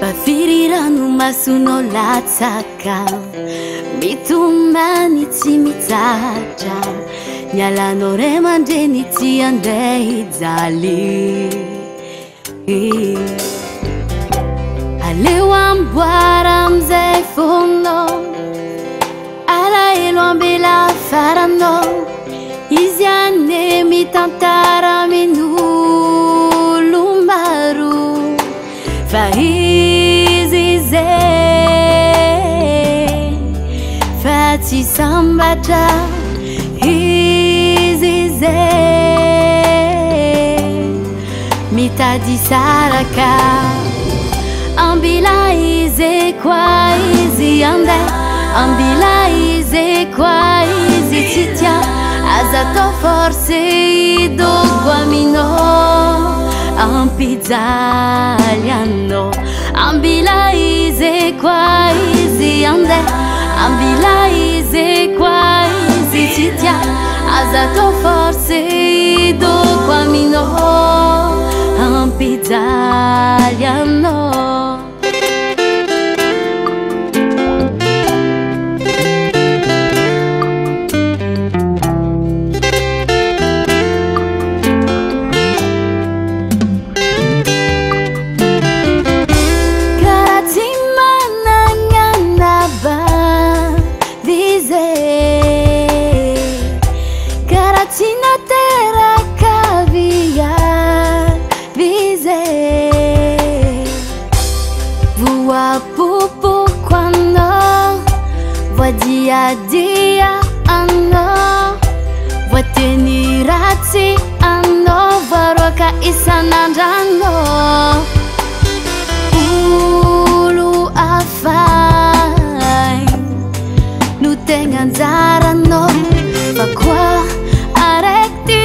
Pafirirano masono latsaka mitomany tsy mitsatra nialanao ray aman-dreny tsy andeha hijaly aleo amboara amizay fonao alahelo ambela faranao izy ane mitantara min'olo maro fa izy zay fa tsy sambatra izy zay mitady saraka ambila izy kwa izy andeha ambila izy kwa izy tsy tia aza atao force idoko aminao ampijaly anao ambila izy kwa izy andeha ambila izy kwa izy tsy tia aza atao force idoko aminao ampijaly anao Pupu quando vuoi dia anno vuoi tenirati anno varoka isanandranno ulu afai nu tengan zarano fa qua arekti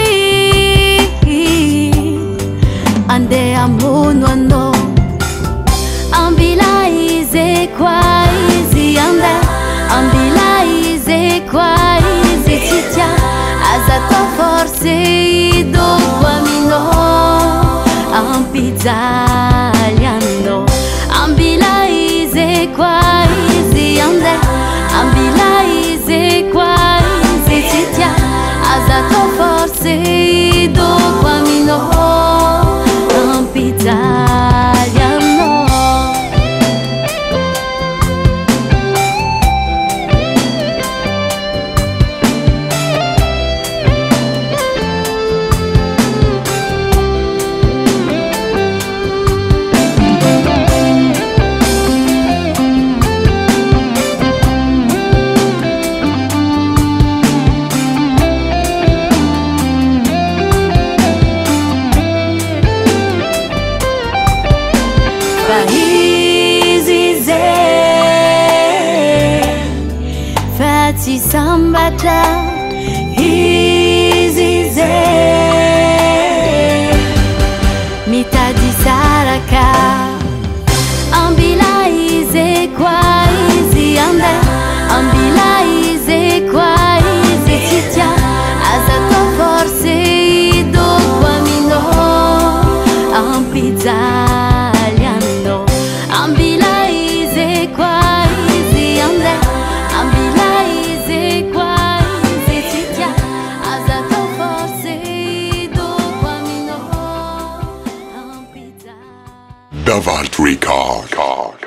ande amono anno ambila izy kwa izy andeha ambila izy kwa izy tsy tia aza atao force idoko aminao ampijaly anao ambila izy kwa izy andeha ambila izy kwa izy tsy tia aza atao force idoko aminao ampijaly anao Easy zay Fati sambatra Easy zay mitady saraka ambila izy kwa izy andeha ambila izy kwa izy tsy tia aza atao force idoko aminao ampijaly anao ambila izy kwa izy andeha ambila izy kwa izy tsy tia aza atao force idoko aminao ampijaly Davalt Record.